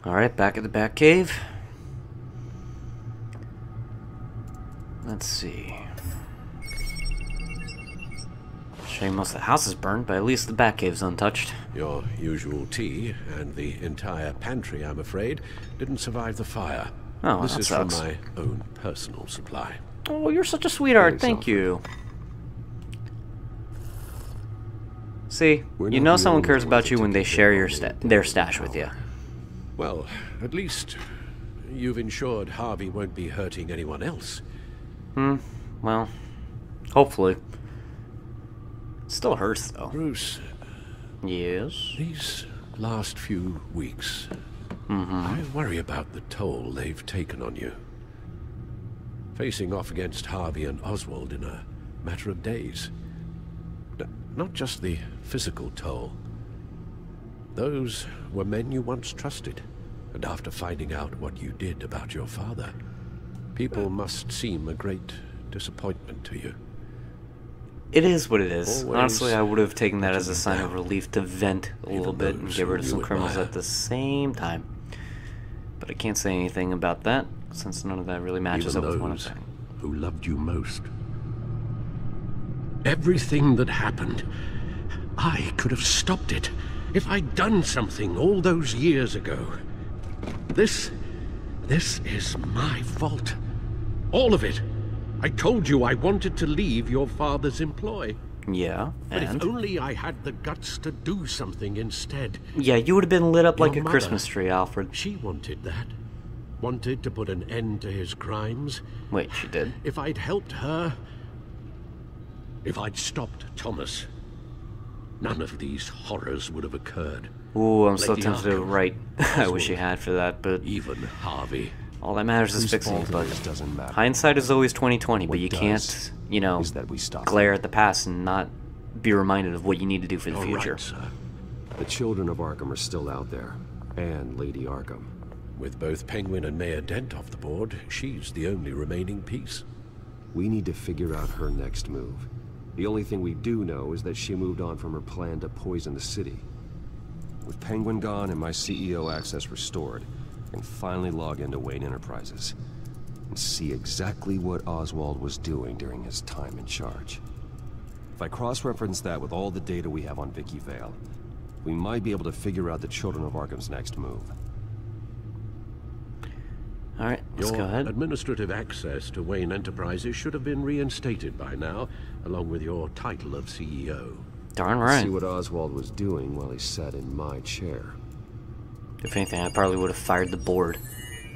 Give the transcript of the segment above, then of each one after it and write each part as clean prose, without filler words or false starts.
Alright, back at the Batcave. Let's see. Shame most of the house is burned, but at least the Batcave's untouched. Your usual tea and the entire pantry, I'm afraid, didn't survive the fire. Oh, this that is sucks. from my own personal supply. Oh, you're such a sweetheart. Thank you. See, you know someone cares about you when they share your their stash with you. Well, at least you've ensured Harvey won't be hurting anyone else. Well, hopefully. Still hurts, though. Bruce, Yes? these last few weeks, I worry about the toll they've taken on you. Facing off against Harvey and Oswald in a matter of days. Not just the physical toll. Those were men you once trusted, and after finding out what you did about your father, people must seem a great disappointment to you. It is what it is. Always Honestly, I would have taken that as a sign of relief to vent a little bit and those get rid of who some you criminals admire. at the same time. But I can't say anything about that, since none of that really matches Even up with what I'm those saying. who loved you most. Everything that happened, I could have stopped it if I'd done something all those years ago. This is my fault. All of it. I told you I wanted to leave your father's employ. Yeah, But and? if only I had the guts to do something instead. Yeah, you would have been lit up like a Your mother, Christmas tree, Alfred. She wanted that. Wanted to put an end to his crimes. Wait, she did? If I'd helped her, if I'd stopped Thomas, none of these horrors would have occurred. Ooh, I'm so Lady tempted to Arkham, write. I wish Oswald, you had for that, but even Harvey. all that matters is fixing it. But doesn't matter. hindsight is always 20/20. But What you does can't, you know, is that we stop glare at the past and not be reminded of what you need to do for the All future. right, sir. The children of Arkham are still out there, and Lady Arkham. With both Penguin and Mayor Dent off the board, she's the only remaining piece. We need to figure out her next move. The only thing we do know is that she moved on from her plan to poison the city. With Penguin gone and my CEO access restored, I can finally log into Wayne Enterprises and see exactly what Oswald was doing during his time in charge. If I cross-reference that with all the data we have on Vicky Vale, we might be able to figure out the Children of Arkham's next move. Alright, let's Your go ahead. administrative access to Wayne Enterprises should have been reinstated by now, along with your title of CEO. Darn See right. what Oswald was doing while he sat in my chair. If anything, I probably would have fired the board.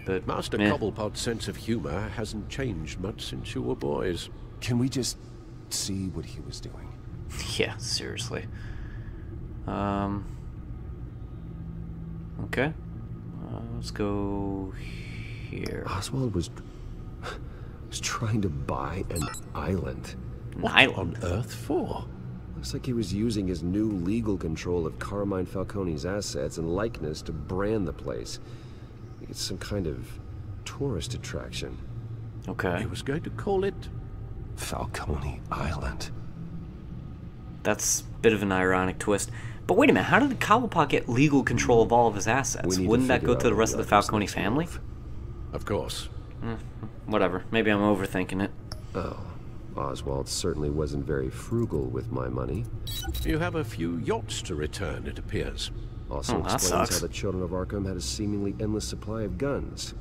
But, Master meh. Cobblepot's sense of humor hasn't changed much since you were boys. Can we just see what he was doing? Yeah, seriously. Okay. Let's go here. Oswald was trying to buy an island. An island. On Earth for? Looks like he was using his new legal control of Carmine Falcone's assets and likeness to brand the place. It's some kind of tourist attraction. Okay. He was going to call it... Falcone Island. That's a bit of an ironic twist. But wait a minute, how did the Cobblepot get legal control of all of his assets? We need to Wouldn't that figure go to out the rest of what the Arkham Falcone next family? move. Of course. Whatever. Maybe I'm overthinking it. Oh, Oswald certainly wasn't very frugal with my money. You have a few yachts to return, it appears. Also Oh, that explains sucks. how the Children of Arkham had a seemingly endless supply of guns.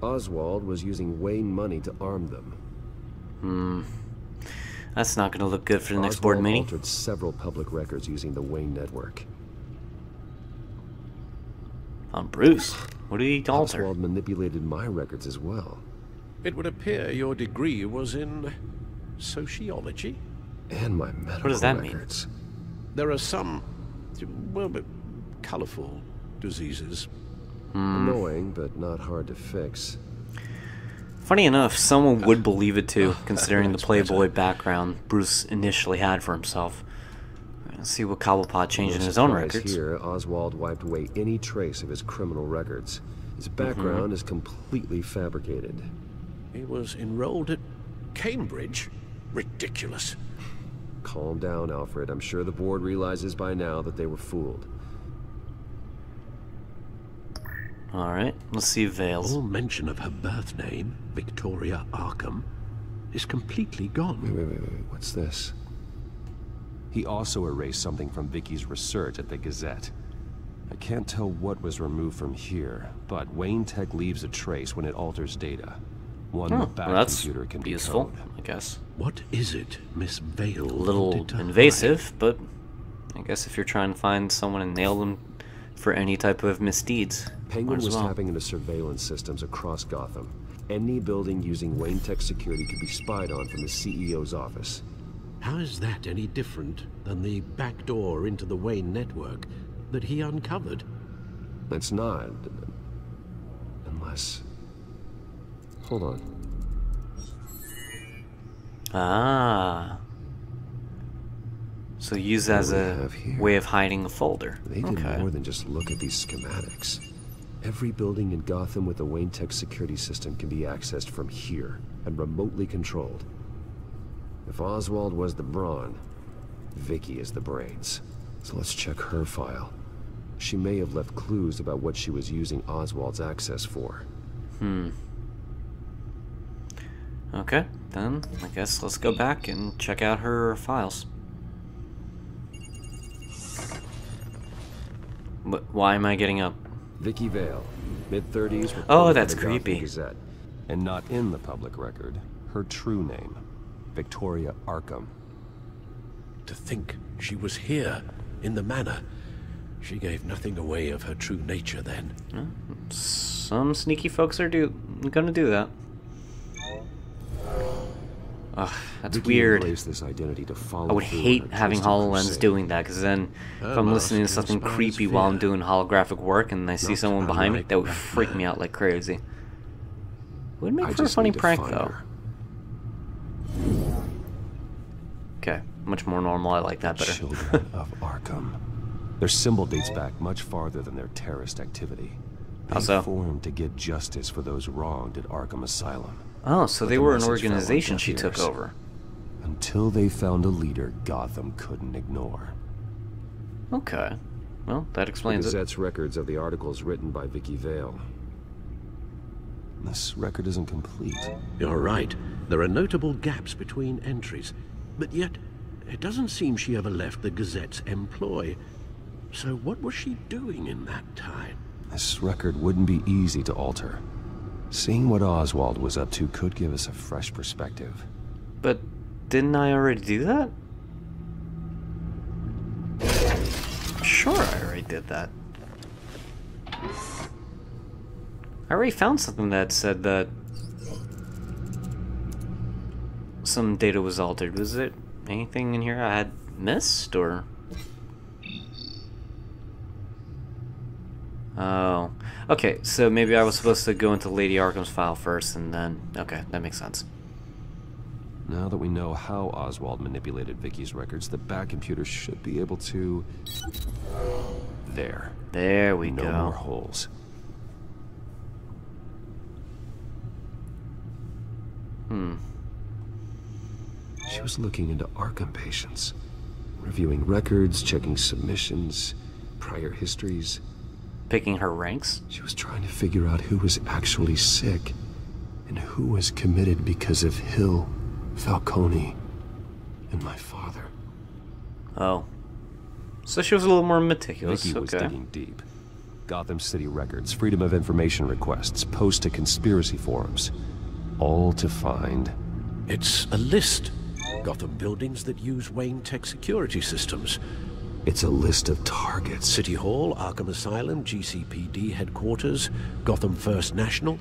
Oswald was using Wayne money to arm them. That's not going to look good for the next board Oswald meeting. altered several public records using the Wayne network. Bruce. What did he alter? Oswald manipulated my records as well. It would appear your degree was in... sociology? And my medical does that mean? records. There are some... well, but colorful diseases. Annoying, but not hard to fix. Funny enough, someone would believe it too, considering the Playboy background Bruce initially had for himself. Let's see what Cobblepot changed in No his own surprise records. Here, Oswald wiped away any trace of his criminal records. His background is completely fabricated. He was enrolled at Cambridge? Ridiculous. Calm down, Alfred. I'm sure the board realizes by now that they were fooled. Alright, let's see Vales. All mention of her birth name, Victoria Arkham, is completely gone. Wait. What's this? He also erased something from Vicky's research at the Gazette. I can't tell what was removed from here, but Wayne Tech leaves a trace when it alters data. One the back computer can be useful, I guess. What is it, Miss Vale? A little invasive, but I guess if you're trying to find someone and nail them for any type of misdeeds. Penguin was tapping into surveillance systems across Gotham. Any building using Wayne Tech security could be spied on from the CEO's office. How is that any different than the back door into the Wayne network that he uncovered? It's not. Unless... Hold on. Ah. So use as a way of hiding a folder. They did more than just look at these schematics. Every building in Gotham with a Wayne Tech security system can be accessed from here and remotely controlled. If Oswald was the brawn, Vicky is the brains. So let's check her file. She may have left clues about what she was using Oswald's access for. Okay, then I guess let's go back and check out her files. But why am I getting up? Vicky Vale, mid-30s. Oh, that's creepy. Gazette, and not in the public record. Her true name, Victoria Arkham. To think she was here, in the manor. She gave nothing away of her true nature then. Some sneaky folks are gonna do that. Ugh, that's Vicky weird. This identity to follow I would hate having HoloLens doing that, because then if I'm listening to something creepy while I'm doing holographic work and I see someone behind me, that would freak me out like crazy. Would make for a funny prank, though. Okay, much more normal. I like that better. Children of Arkham. Their symbol dates back much farther than their terrorist activity. They formed to get justice for those wronged at Arkham Asylum. Oh, so they were an organization she took over. Until they found a leader Gotham couldn't ignore. Okay. Well, that explains it. The Gazette's records of the articles written by Vicky Vale. This record isn't complete. You're right. There are notable gaps between entries. But yet, it doesn't seem she ever left the Gazette's employ. So what was she doing in that time? This record wouldn't be easy to alter. Seeing what Oswald was up to could give us a fresh perspective. But didn't I already do that? Sure, I already did that. I already found something that said that some data was altered. Was it anything in here I had missed, or? Oh, okay, so maybe I was supposed to go into Lady Arkham's file first and then... Okay, that makes sense. Now that we know how Oswald manipulated Vicky's records, the back computer should be able to... There. There we go. No more holes. She was looking into Arkham patients. Reviewing records, checking submissions, prior histories. Picking her ranks? She was trying to figure out who was actually sick and who was committed because of Hill, Falcone, and my father. Oh. So she was a little more meticulous. Vicky was digging deep. Gotham City records, Freedom of Information requests, posts to conspiracy forums. All to find... It's a list. Gotham buildings that use Wayne Tech security systems. It's a list of targets. City Hall, Arkham Asylum, GCPD headquarters, Gotham First National.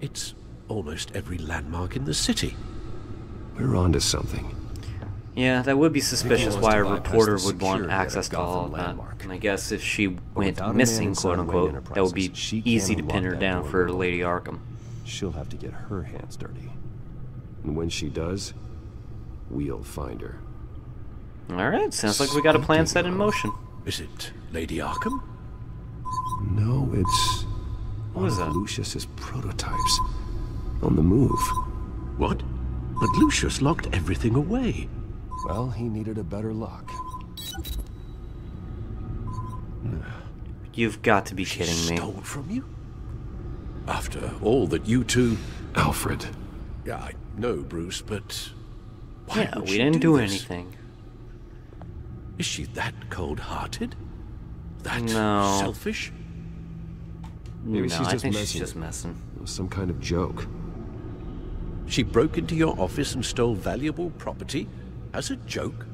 It's almost every landmark in the city. We're onto something. Yeah, that would be suspicious why a reporter would want access to all of that. And I guess if she went missing, quote-unquote, that would be easy to pin her down for Lady Arkham. She'll have to get her hands dirty. And when she does, we'll find her. Alright, sounds like we got a plan set in motion. Is it Lady Arkham? No, it's What is one that? of Lucius's prototypes. on the move. What? But Lucius locked everything away. Well, he needed a better lock. You've got to be kidding me. Stole from you? After all that you two... Alfred. Yeah, I know, Bruce, but... Why Yeah, would we she didn't do this? anything. Is she that cold-hearted? That No. selfish? Maybe No, she's I just think messing. she's just messing. It was some kind of joke. She broke into your office and stole valuable property as a joke?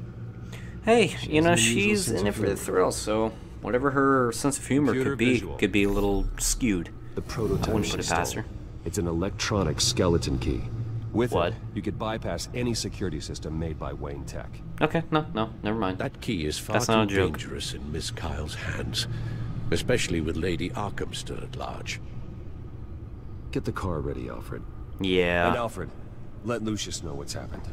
Hey, you know, has an unusual she's sense in it of for the humor. thrill, so whatever her sense of humor Computer visual. could be a little skewed. The prototype I wouldn't she put it past stole. her. It's an electronic skeleton key. With What? it, you could bypass any security system made by Wayne Tech. Okay, no, never mind. That key is far That's not too a joke. dangerous in Miss Kyle's hands, especially with Lady Arkham still at large. Get the car ready, Alfred. And Yeah. Alfred, let Lucius know what's happened.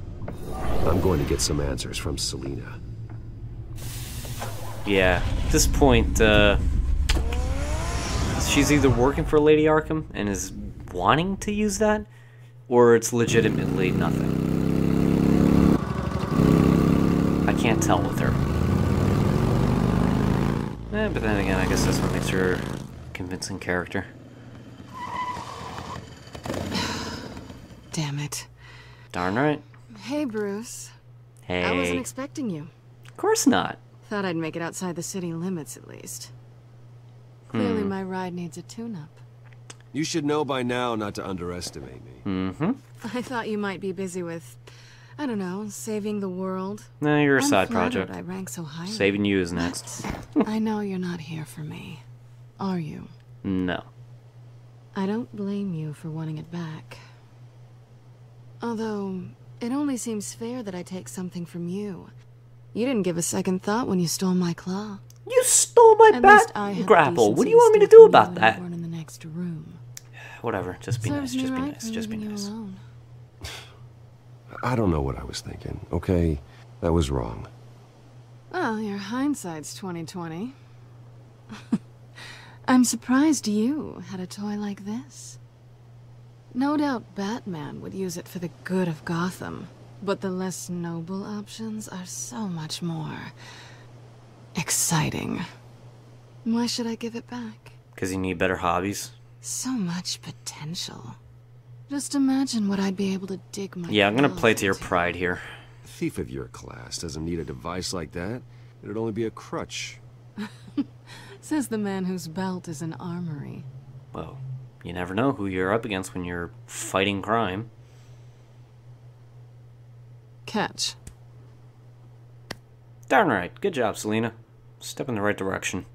I'm going to get some answers from Selina. Yeah. At this point, she's either working for Lady Arkham and is wanting to use that, or it's legitimately nothing. I can't tell with her. But then again, I guess that's what makes her a convincing character. Damn it. Darn right. Hey, Bruce. Hey. I wasn't expecting you. Of course not. Thought I'd make it outside the city limits at least. Clearly my ride needs a tune-up. You should know by now not to underestimate me. Mm-hmm. I thought you might be busy with, I don't know, saving the world. No, you're a I'm side flattered project. I rank so highly. Saving you is next. I know you're not here for me. Are you? No. I don't blame you for wanting it back. Although, it only seems fair that I take something from you. You didn't give a second thought when you stole my claw. You stole my At bat least I had the grapple. What do decency you want me to steal do from about you and that? weren't in the next room. Whatever. Just be nice. Serves me Just be right nice. for Just be leaving you nice. alone. I don't know what I was thinking, okay? That was wrong. Well, your hindsight's 20/20. I'm surprised you had a toy like this. No doubt Batman would use it for the good of Gotham, but the less noble options are so much more exciting. Why should I give it back? Because you need better hobbies. So much potential. Just imagine what I'd be able to dig my Yeah, I'm gonna claws play to your into. pride here. A thief of your class doesn't need a device like that. It'd only be a crutch. Says the man whose belt is an armory. Well, you never know who you're up against when you're fighting crime. Catch. Darn right. Good job, Selina. Step in the right direction.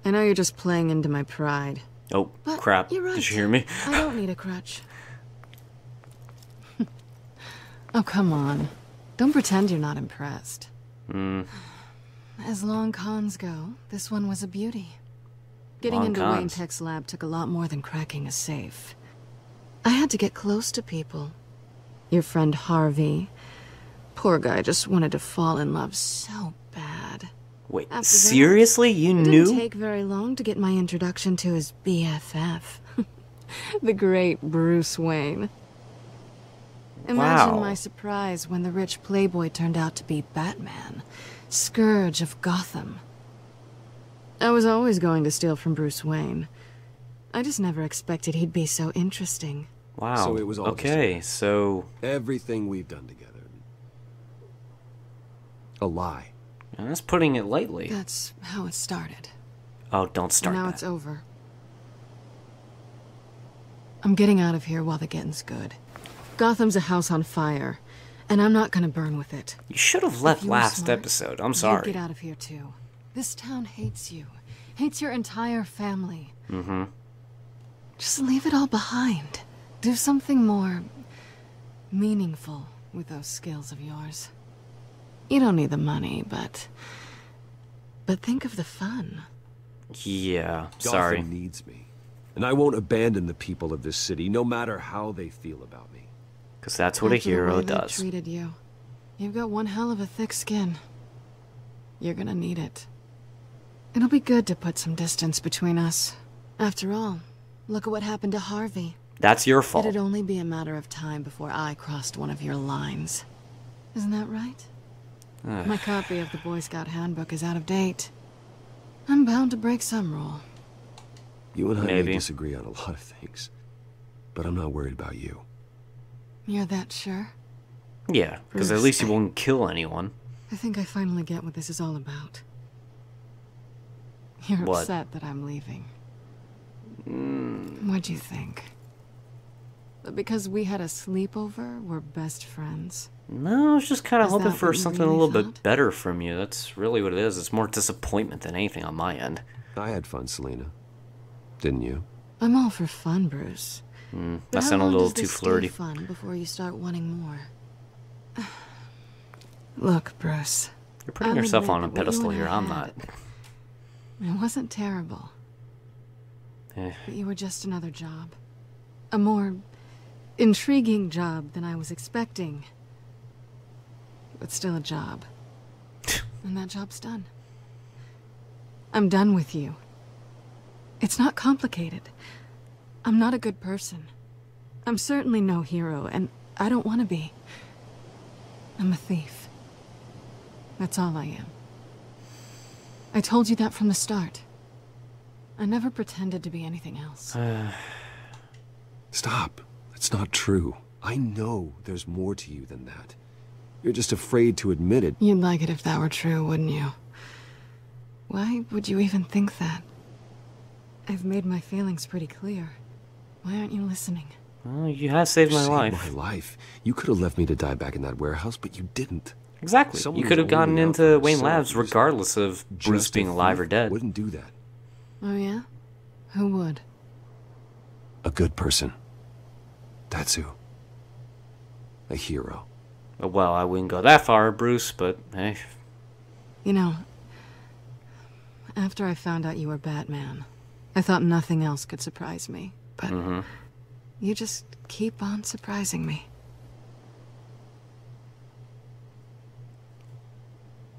I know you're just playing into my pride. Oh, But crap. you're right. Did you hear me? I don't need a crutch. Oh, come on. Don't pretend you're not impressed. As long cons go, this one was a beauty. Getting Long into cons. Wayne Tech's lab took a lot more than cracking a safe. I had to get close to people. Your friend Harvey. Poor guy just wanted to fall in love so bad. Wait, After that, seriously? You It knew? didn't take very long to get my introduction to his BFF. The great Bruce Wayne. Imagine Wow. my surprise when the rich playboy turned out to be Batman, Scourge of Gotham. I was always going to steal from Bruce Wayne. I just never expected he'd be so interesting. Wow. So it was all okay, so... Everything we've done together. A lie. That's putting it lightly. That's how it started. Oh, don't start Now that. it's over. I'm getting out of here while the getting's good. Gotham's a house on fire, and I'm not gonna burn with it. You should have left If you were last smart, episode. I'm you'd sorry. get out of here too. This town hates you. Hates your entire family. Mm-hmm. Just leave it all behind. Do something more meaningful with those skills of yours. You don't need the money, but think of the fun. Yeah, sorry. Gotham needs me. And I won't abandon the people of this city, no matter how they feel about me. Because that's what a After the hero way they does. treated you. You've got one hell of a thick skin. You're gonna need it. It'll be good to put some distance between us. After all, look at what happened to Harvey. That's your fault. It'd only be a matter of time before I crossed one of your lines. Isn't that right? My copy of the Boy Scout Handbook is out of date. I'm bound to break some rule. You and I may disagree on a lot of things, but I'm not worried about you. You're that sure? Yeah, because at least you won't kill anyone. I think I finally get what this is all about. You're upset that I'm leaving. What'd you think? That because we had a sleepover, we're best friends? No, I was just kind of hoping for something a little bit better from you. That's really what it is. It's more disappointment than anything on my end. I had fun, Selena. Didn't you? I'm all for fun, Bruce. That sounded a little too flirty. Fun before you start wanting more. Look, Bruce. You're putting yourself on a pedestal here. I'm not. It wasn't terrible. But you were just another job. A more intriguing job than I was expecting. But still a job. And that job's done. I'm done with you. It's not complicated. I'm not a good person. I'm certainly no hero, and I don't want to be. I'm a thief. That's all I am. I told you that from the start. I never pretended to be anything else. Stop. That's not true. I know there's more to you than that. You're just afraid to admit it. You'd like it if that were true, wouldn't you? Why would you even think that? I've made my feelings pretty clear. Why aren't you listening? Well, you have saved my life. My life. You could have left me to die back in that warehouse, but you didn't. Exactly. You could have gotten into Wayne Labs regardless of Bruce being alive or dead. Wouldn't do that. Oh yeah? Who would? A good person. That's who. A hero. Well, I wouldn't go that far, Bruce, but hey. You know, after I found out you were Batman, I thought nothing else could surprise me. But you just keep on surprising me.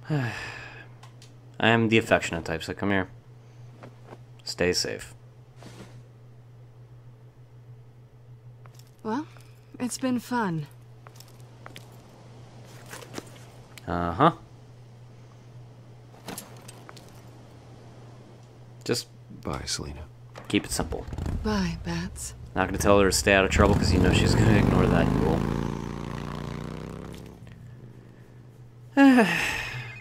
I am the affectionate type, so come here. Stay safe. Well, it's been fun. Uh-huh. Just... Bye, Selena. Keep it simple. Bye, Bats. Not gonna tell her to stay out of trouble because you know she's gonna ignore that rule.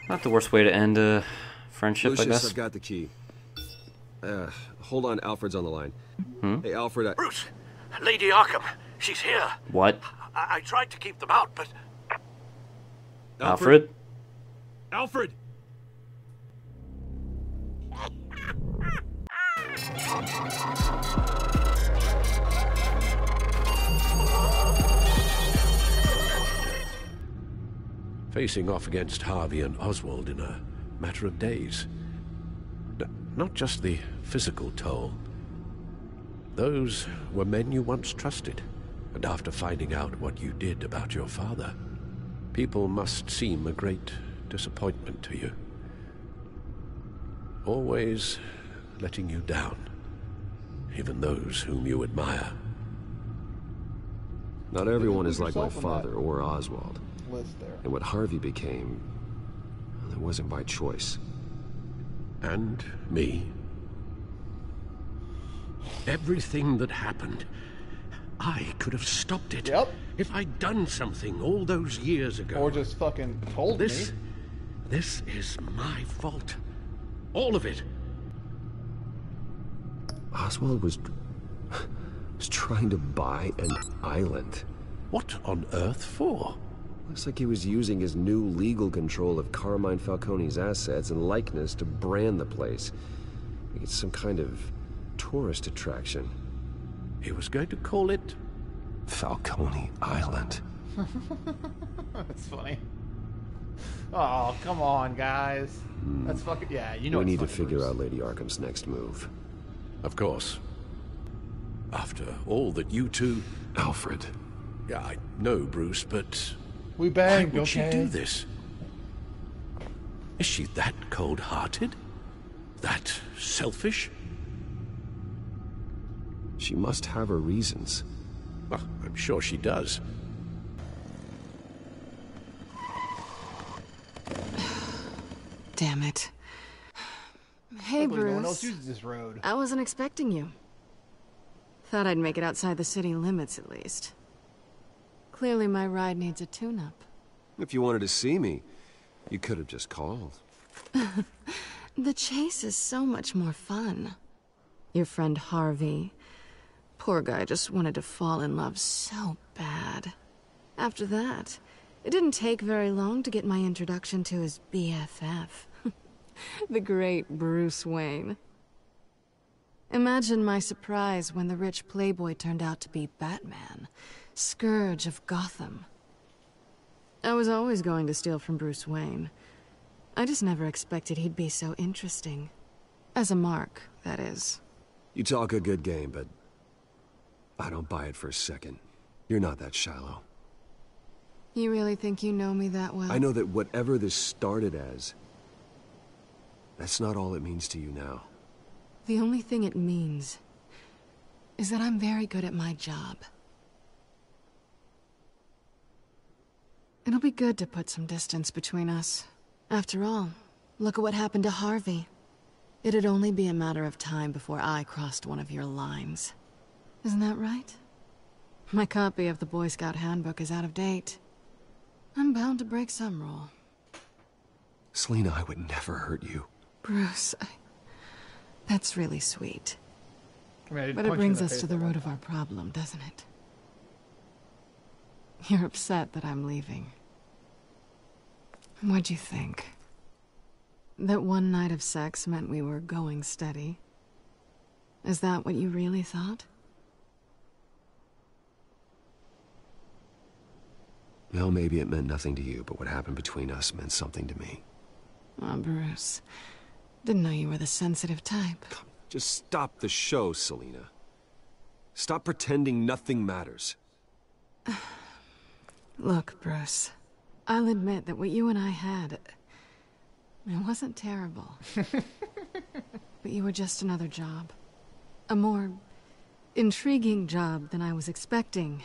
Not the worst way to end a friendship, Lucius, I guess. I've got the key. Hold on, Alfred's on the line. Hey, Alfred, Bruce! Lady Arkham! She's here! What? I tried to keep them out, but... Alfred? Alfred! Facing off against Harvey and Oswald in a matter of days. Not just the physical toll. Those were men you once trusted, and after finding out what you did about your father, people must seem a great disappointment to you. Always letting you down, even those whom you admire. Not everyone is like my father or Oswald. And what Harvey became, well, it wasn't by choice. And me. Everything that happened, I could have stopped it. Yep. If I'd done something all those years ago. Or just fucking told me. This is my fault. All of it. Oswald was trying to buy an island. What on earth for? Looks like he was using his new legal control of Carmine Falcone's assets and likeness to brand the place. Like it's some kind of tourist attraction. He was going to call it Falcone Island. That's funny. Oh, come on, guys. That's fucking... Yeah, you know We it's need to funny, figure Bruce. out Lady Arkham's next move. Of course. After all that you two... Alfred. Yeah, I know, Bruce, but... We banged, why would okay? she do this? Is she that cold-hearted? That selfish? She must have her reasons. Well, I'm sure she does. Damn it. Hey, Bruce. No one else uses this road. I wasn't expecting you. Thought I'd make it outside the city limits, at least. Clearly my ride needs a tune-up. If you wanted to see me, you could have just called. The chase is so much more fun. Your friend Harvey. Poor guy just wanted to fall in love so bad. After that, it didn't take very long to get my introduction to his BFF. The great Bruce Wayne. Imagine my surprise when the rich playboy turned out to be Batman, Scourge of Gotham. I was always going to steal from Bruce Wayne. I just never expected he'd be so interesting. As a mark, that is. You talk a good game, but I don't buy it for a second. You're not that shallow. You really think you know me that well? I know that whatever this started as, that's not all it means to you now. The only thing it means is that I'm very good at my job. It'll be good to put some distance between us. After all, look at what happened to Harvey. It'd only be a matter of time before I crossed one of your lines. Isn't that right? My copy of the Boy Scout Handbook is out of date. I'm bound to break some rule. Selina, I would never hurt you. Bruce, that's really sweet. I mean, But it brings us to the root of our problem, doesn't it? You're upset that I'm leaving. What'd you think? That one night of sex meant we were going steady? Is that what you really thought? Well, maybe it meant nothing to you, but what happened between us meant something to me. Oh, Bruce. Didn't know you were the sensitive type. Just stop the show, Selina. Stop pretending nothing matters. Look, Bruce. I'll admit that what you and I had, it wasn't terrible. But you were just another job. A more intriguing job than I was expecting.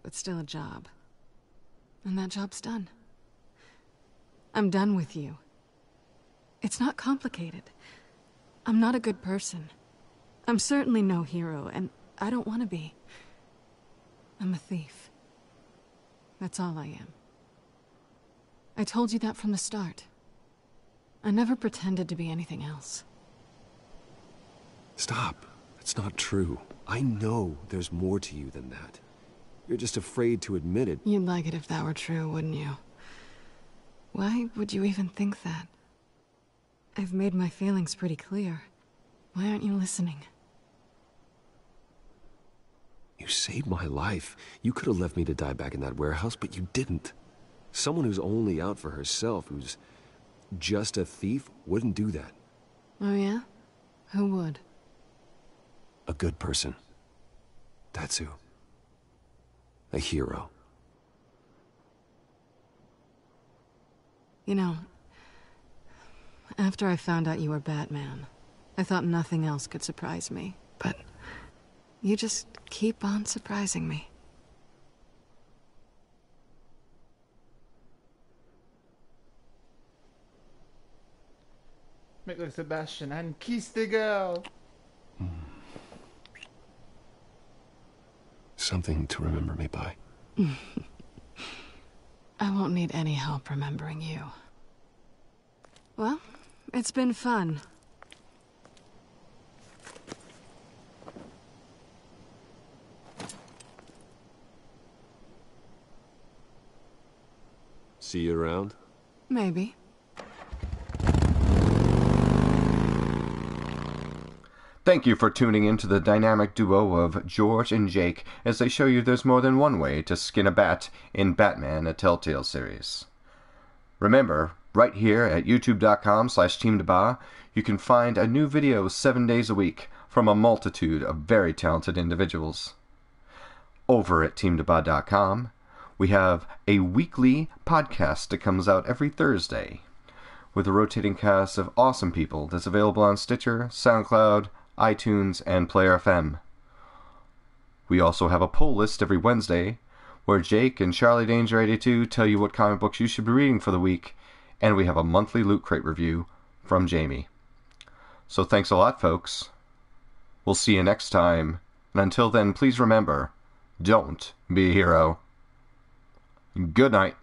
But still a job. And that job's done. I'm done with you. It's not complicated. I'm not a good person. I'm certainly no hero, and I don't want to be. I'm a thief. That's all I am. I told you that from the start. I never pretended to be anything else. Stop. That's not true. I know there's more to you than that. You're just afraid to admit it. You'd like it if that were true, wouldn't you? Why would you even think that? I've made my feelings pretty clear. Why aren't you listening? You saved my life. You could have left me to die back in that warehouse, but you didn't. Someone who's only out for herself, who's just a thief, wouldn't do that. Oh yeah? Who would? A good person. That's who. A hero. You know, after I found out you were Batman, I thought nothing else could surprise me. But you just keep on surprising me. Make like Sebastian and kiss the girl. Something to remember me by. I won't need any help remembering you. Well, it's been fun. See you around? Maybe. Thank you for tuning in to the dynamic duo of George and Jake as they show you there's more than one way to skin a bat in Batman, a TellTale Series. Remember, right here at youtube.com/Team DBAH, you can find a new video 7 days a week from a multitude of very talented individuals. Over at teamdbah.com, we have a weekly podcast that comes out every Thursday with a rotating cast of awesome people that's available on Stitcher, SoundCloud, iTunes, and Player FM. We also have a poll list every Wednesday, where Jake and Charlie Danger 82 tell you what comic books you should be reading for the week, and we have a monthly Loot Crate review from Jamie. So thanks a lot, folks. We'll see you next time, and until then, please remember, don't be a hero. Good night.